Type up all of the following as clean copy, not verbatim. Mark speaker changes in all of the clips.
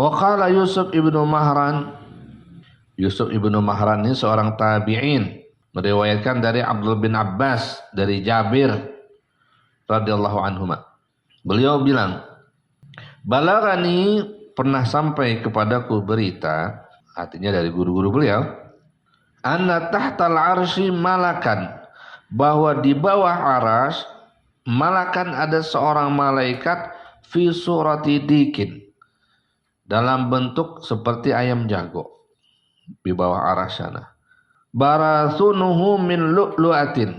Speaker 1: Wa qala Yusuf ibnu Mahran. Yusuf ibnu Mahran ini seorang tabi'in, meriwayatkan dari Abdullah bin Abbas, dari Jabir radhiyallahu anhuma. Beliau bilang, balagani, pernah sampai kepadaku berita, artinya dari guru-guru beliau, anna tahtal arsy malakan, bahwa di bawah aras malakan ada seorang malaikat fi surati dikin, dalam bentuk seperti ayam jago di bawah aras sana. Barasunuhu min lu'lu'atin,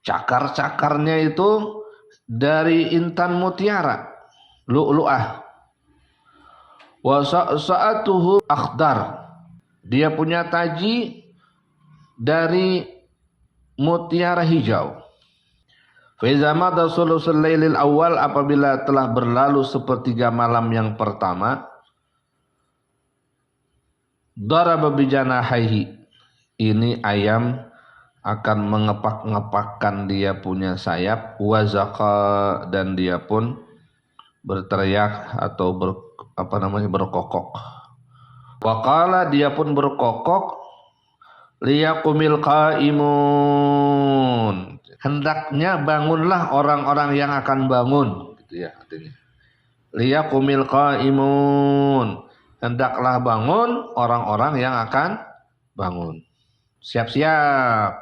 Speaker 1: cakar-cakarnya itu dari intan mutiara, lu'lu'ah. Wa sa'atuhu akhdar, dia punya taji dari mutiara hijau. Fa iza madha sulusul lailil awal, apabila telah berlalu sepertiga malam yang pertama, daraba bijanahaihi, ini ayam akan mengepak-ngepakkan dia punya sayap, wazaqa, dan dia pun berteriak atau berkokok. Waqala, dia pun berkokok, liyaqumil qaimun, hendaknya bangunlah orang-orang yang akan bangun, gitu ya artinya. Liyaqumil qaimun, hendaklah bangun orang-orang yang akan bangun. Siap-siap.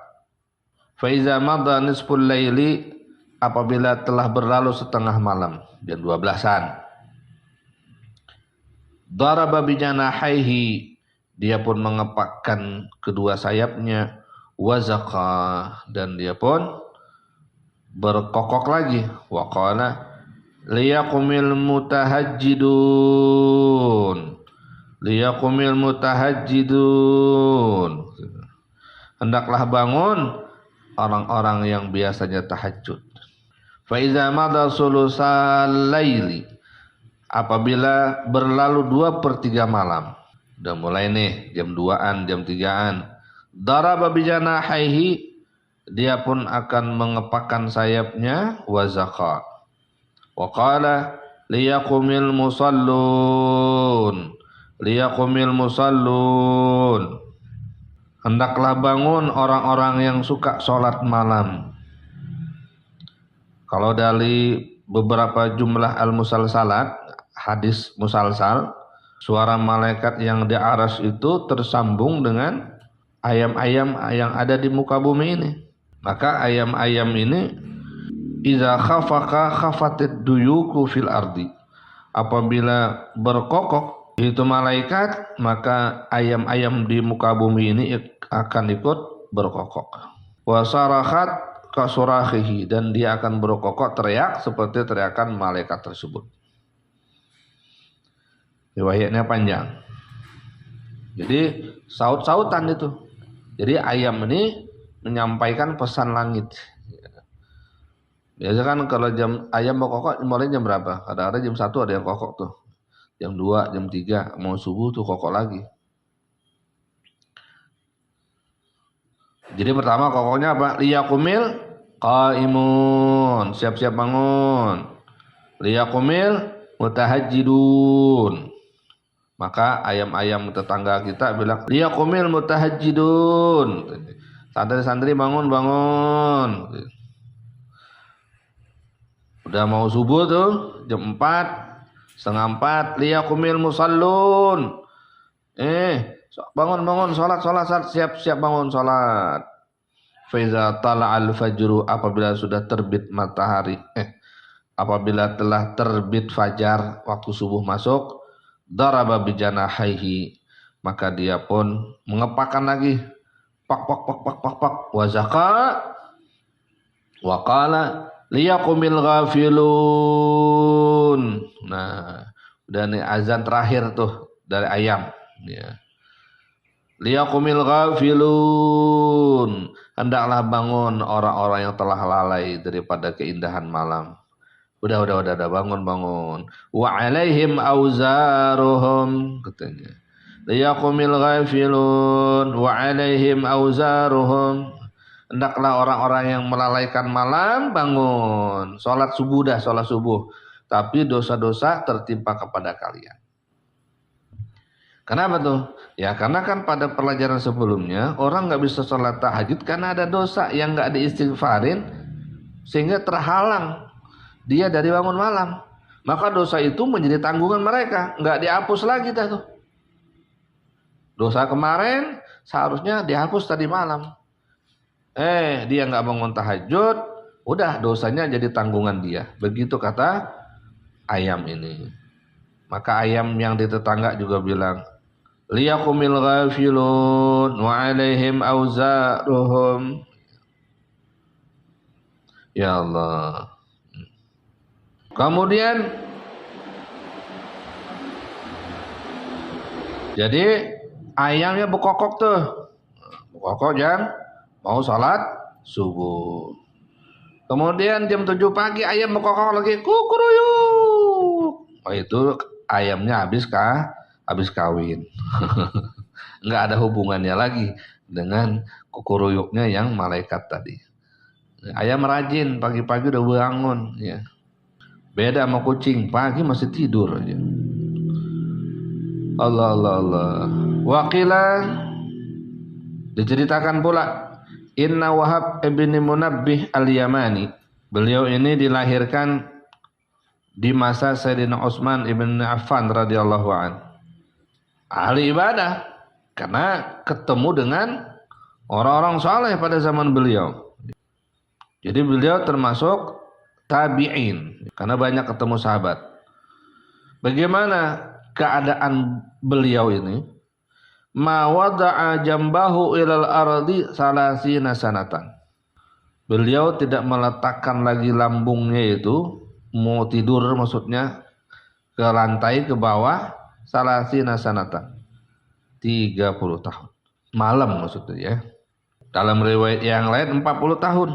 Speaker 1: Fa iza madha nisful laili, apabila telah berlalu setengah malam, jam 12-an. Daraba bijanahaihi, dia pun mengepakkan kedua sayapnya, wazaqa, dan dia pun berkokok lagi. Wa qala liyaqumil mutahajjidun, liyaqumil mutahajjidun, hendaklah bangun orang-orang yang biasanya tahajud. Fa iza madha sulusal laili, apabila berlalu 2/3 malam, udah mulai nih jam 2-an, jam 3-an, daraba bijanahaihi, dia pun akan mengepakkan sayapnya, wazaqa. Wa qala liyaqumil musallun, liyaqumil musallun, hendaklah bangun orang-orang yang suka sholat malam. Kalau dari beberapa jumlah al-musalsalat, hadis musalsal, suara malaikat yang di aras itu tersambung dengan ayam-ayam yang ada di muka bumi ini. Maka ayam-ayam ini iza khafaka khafatid duyuku fil ardi, apabila berkokok itu malaikat, maka ayam-ayam di muka bumi ini akan ikut berkokok. Wa sarahat kasurakhihi, dan dia akan berkokok, teriak seperti teriakan malaikat tersebut. Riwayatnya panjang. Jadi saut-sautan itu. Jadi ayam ini menyampaikan pesan langit. Biasa kan kalau ayam mau kokok mulai jam berapa? Kadang-kadang jam 1 ada yang kokok tuh. Jam 2, jam 3 mau subuh tuh kokok lagi. Jadi pertama kokoknya apa? Liyaqumil qaimun, siap-siap bangun. Liyaqumil mutahajjidun. Maka ayam-ayam tetangga kita bilang, liyaqumil mutahajjidun. Santri-santri bangun. Udah mau subuh tuh, jam 4, setengah 4, liyaqumil musallun. Bangun, salat, siap-siap bangun salat. Faiza tala'al fajru, apabila sudah terbit matahari, apabila telah terbit fajar, waktu subuh masuk, daraba bijanahaihi, maka dia pun mengepakkan lagi, pak, wazaqa, wa qala liyaqumil ghafilun. Nah, udah nih azan terakhir tuh dari ayam, ya. Liyaqumil ghafilun, hendaklah bangun orang-orang yang telah lalai daripada keindahan malam. Udah bangun. Wa alaihim auzaruhum, katanya. Liyaqumil ghafilun wa alaihim auzaruhum, hendaklah orang-orang yang melalaikan malam bangun. Salat subuh. tapi dosa-dosa tertimpa kepada kalian. Kenapa tuh? Ya karena kan pada pelajaran sebelumnya orang nggak bisa sholat tahajud karena ada dosa yang nggak diistighfarin sehingga terhalang dia dari bangun malam. Maka dosa itu menjadi tanggungan mereka, nggak dihapus lagi dah tuh. Dosa kemarin seharusnya dihapus tadi malam. Dia nggak bangun tahajud, udah dosanya jadi tanggungan dia. Begitu kata ayam ini. Maka ayam yang di tetangga juga bilang, liyakumil ghafilun wa alaihim auzaruhum. Ya Allah. Kemudian jadi ayamnya bekokok tuh. Bekokok jam mau sholat subuh. Kemudian jam 7 pagi ayam bekokok lagi kukuruyuk. Oh itu ayamnya habis kawin. Nggak ada hubungannya lagi dengan kukuruyuknya yang malaikat tadi. Ayam rajin pagi-pagi udah bangun ya. Beda sama kucing, pagi masih tidur aja. Allah. Waqila diceritakan pula Inna Wahab ibn Munabbih al-Yamani. Beliau ini dilahirkan di masa Sayyidina Utsman ibn Affan radhiyallahu an. Ahli ibadah karena ketemu dengan orang-orang saleh pada zaman beliau. Jadi beliau termasuk tabi'in karena banyak ketemu sahabat. Bagaimana keadaan beliau ini? Ma wada'a jambahu ilal ardi salasina sanatan. Beliau tidak meletakkan lagi lambungnya itu, mau tidur maksudnya, ke lantai ke bawah, salasina sanatan. 30 tahun. Malam maksudnya ya. Dalam riwayat yang lain 40 tahun.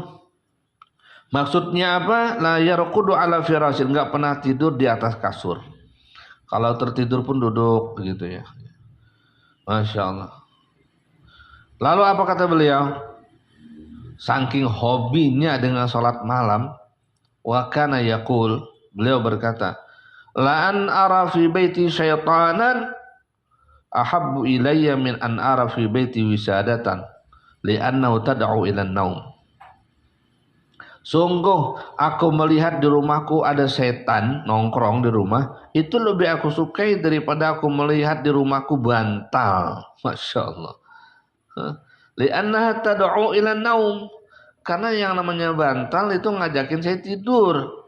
Speaker 1: Maksudnya apa? La yarqudu ala firashin, enggak pernah tidur di atas kasur. Kalau tertidur pun duduk begitu ya. Masya Allah. Lalu apa kata beliau? Saking hobinya dengan sholat malam, wa kana yaqul, beliau berkata, la an ara fi baiti syaitanan ahabbu ilayya min an ara fi baiti wisadatan li'annahu tad'u ila an-naum. Sungguh aku melihat di rumahku ada setan nongkrong di rumah, itu lebih aku sukai daripada aku melihat di rumahku bantal. Masya Allah. Li'annaha tad'u ila naum. Karena yang namanya bantal itu ngajakin saya tidur.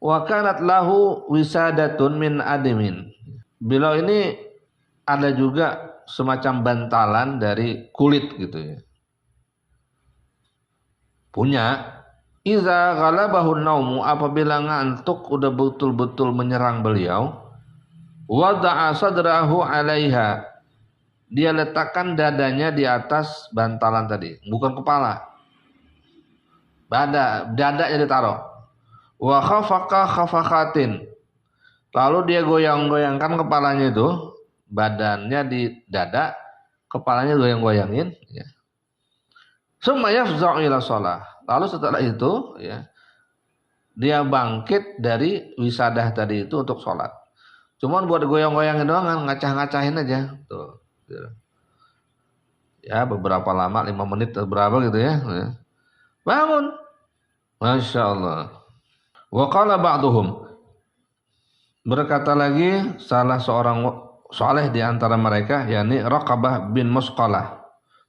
Speaker 1: Wa kanat lahu wisadatun min adimin. Beliau ini ada juga semacam bantalan dari kulit gitu ya. Punya. Iza ghalabahu naumu, apabila ngantuk udah betul-betul menyerang beliau, wada'a sadrahu 'alaiha, dia letakkan dadanya di atas bantalan tadi, bukan kepala. Dadanya ditaruh. Wa khafaqa khafaqatin. Lalu dia goyang-goyangkan kepalanya itu, badannya di dada, kepalanya goyang-goyangin ya. Summa yafza'u ila shalah. Lalu setelah itu ya, dia bangkit dari wisadah tadi itu untuk sholat. Cuman buat goyang-goyangin doang, ngacah-ngacahin aja. Tuh. Ya beberapa lama, 5 menit atau berapa gitu ya. Bangun. Masya Allah. Wa qala ba'duhum. Berkata lagi salah seorang saleh di antara mereka, yakni Raqabah bin Musqalah.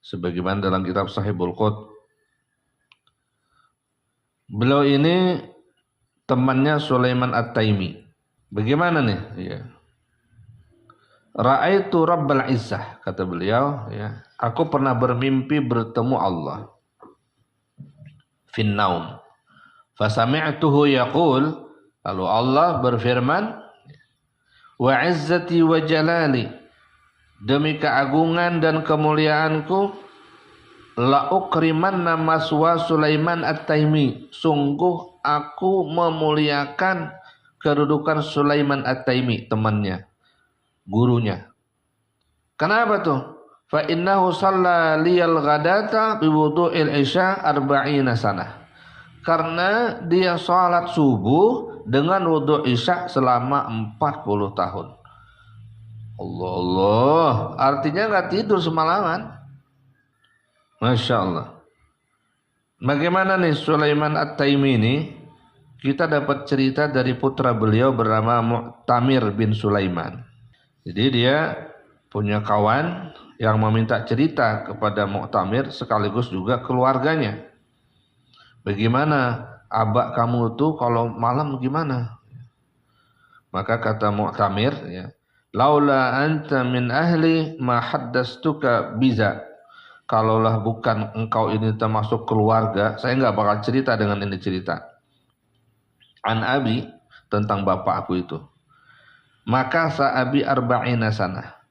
Speaker 1: Sebagaimana dalam kitab Sahihul Qud. Beliau ini temannya Sulaiman At-Taimi. Bagaimana nih? Ya. Ra'aitu Rabbal Izzah, kata beliau, ya. Aku pernah bermimpi bertemu Allah. Fin naum. Fasami'tuhu yaqul, lalu Allah berfirman, wa izzati wa jalali, demi keagungan dan kemuliaanku, la ukrimanna maswa Sulaiman At-Taimi, sungguh aku memuliakan kedudukan Sulaiman At-Taimi, temannya, gurunya. Kenapa tuh? Fa innahu shalla liyal ghadata bi wudu'il isya 40 sanah. Karena dia salat subuh dengan wudu isya selama 40 tahun. Allah Allah, artinya nggak tidur semalaman. Masya Allah. Bagaimana nih Sulaiman At-Taimi ini? Kita dapat cerita dari putra beliau bernama Mu'tamir bin Sulaiman. Jadi dia punya kawan yang meminta cerita kepada Mu'tamir sekaligus juga keluarganya. Bagaimana abak kamu tuh kalau malam gimana? Maka kata Mu'tamir, ya, laula anta min ahli ma haddastuka biza. Kalaulah bukan engkau ini termasuk keluarga, saya nggak bakal cerita dengan ini cerita. An abi, tentang bapakku itu. Maka sa'abi arba'ina sana.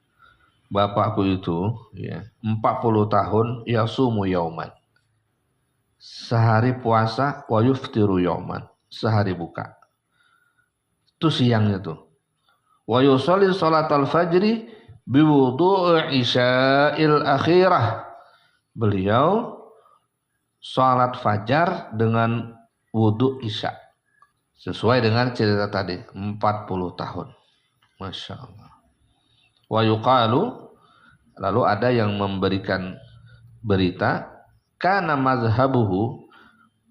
Speaker 1: Bapakku itu ya, 40 tahun yasumu yauman. Sehari puasa wa yuftiru yauman. Sehari buka. Itu siangnya tuh. Wa yusalli salatal fajri biwudu'i isya'il akhirah. Beliau salat fajar dengan wudu isya. Sesuai dengan cerita tadi, 40 tahun. Masya Allah. Wa yuqalu, lalu ada yang memberikan berita, kana mazhabuhu,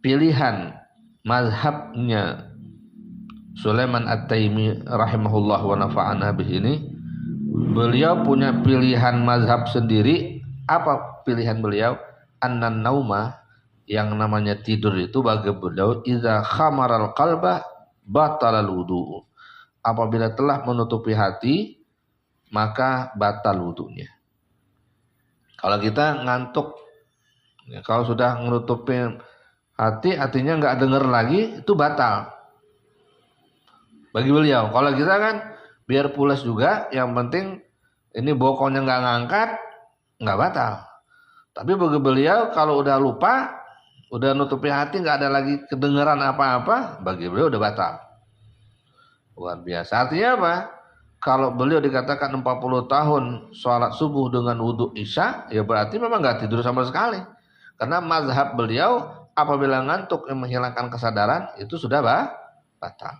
Speaker 1: pilihan mazhabnya Sulaiman At-Taimi rahimahullah wa nafa'ana bih ini, beliau punya pilihan mazhab sendiri. Apa pilihan beliau? Annan nauma, yang namanya tidur itu bagi beliau, idza khamaral qalba batalal wudu. Apabila telah menutupi hati, maka batal wudunya. Kalau kita ngantuk, ya, kalau sudah menutupi hati, artinya nggak dengar lagi, itu batal. Bagi beliau, kalau kita kan biar pulas juga, yang penting ini bokongnya nggak ngangkat, nggak batal. Tapi bagi beliau kalau udah lupa, udah nutupi hati, nggak ada lagi kedengaran apa-apa, bagi beliau udah batal. Luar biasa. Artinya apa? Kalau beliau dikatakan 40 tahun sholat subuh dengan wudu isya, ya berarti memang nggak tidur sama sekali. Karena mazhab beliau apabila ngantuk yang menghilangkan kesadaran, itu sudah batal.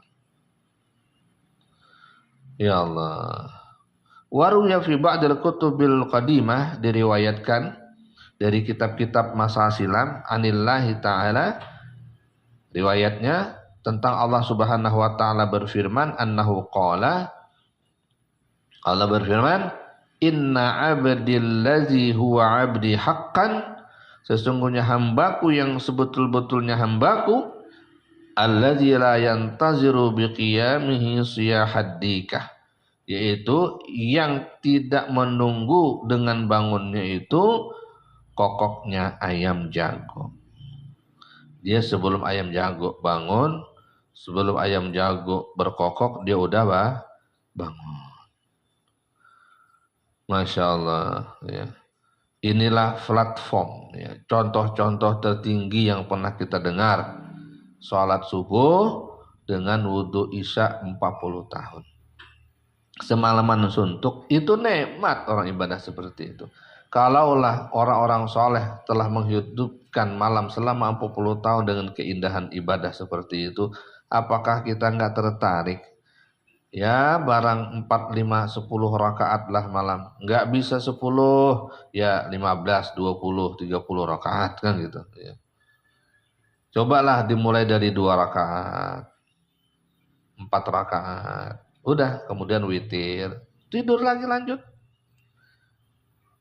Speaker 1: Ya Allah. Waruya fi ba'dil kutubil qadimah, diriwayatkan dari kitab-kitab masa silam, anillahi ta'ala, riwayatnya tentang Allah Subhanahu wa taala berfirman, annahu qala, Allah berfirman, inna abdil ladzi huwa abdi haqqan, sesungguhnya hambaku yang sebetul-betulnya hambaku, alladzi la yantaziru biqiyamihi siyahaddikah, yaitu yang tidak menunggu dengan bangunnya itu kokoknya ayam jago. Dia sebelum ayam jago bangun, sebelum ayam jago berkokok, dia udah bangun. Masya Allah. Ya. Inilah platform, ya, contoh-contoh tertinggi yang pernah kita dengar. Sholat subuh dengan wudu isya 40 tahun. Semalaman suntuk, itu nikmat orang ibadah seperti itu. Kalaulah orang-orang soleh telah menghidupkan malam selama 40 tahun dengan keindahan ibadah seperti itu, apakah kita nggak tertarik? Ya barang 4, 5, 10 rakaat lah malam. Nggak bisa 10, ya 15, 20, 30 rakaat kan gitu. Ya. Cobalah dimulai dari 2 rakaat, 4 rakaat. Udah, kemudian witir, tidur lagi lanjut.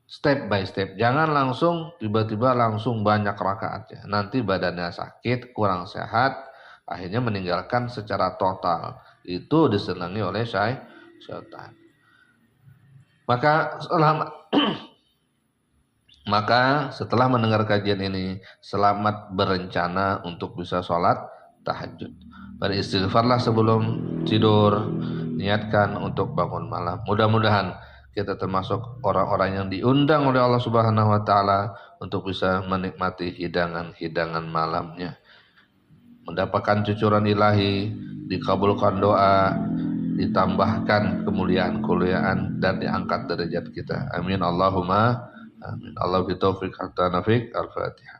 Speaker 1: Step by step, jangan langsung tiba-tiba langsung banyak rakaatnya. Nanti badannya sakit, kurang sehat, akhirnya meninggalkan secara total. Itu disenangi oleh syaitan. Maka setelah mendengar kajian ini, selamat berencana untuk bisa sholat tahajud. Beristighfarlah sebelum tidur, niatkan untuk bangun malam. Mudah-mudahan kita termasuk orang-orang yang diundang oleh Allah Subhanahu wa taala untuk bisa menikmati hidangan-hidangan malamnya. Mendapatkan cucuran ilahi, dikabulkan doa, ditambahkan kemuliaan-kemuliaan dan diangkat derajat kita. Amin Allahumma amin. Allah bitaufiq hatta nafiq. Al-Fatihah.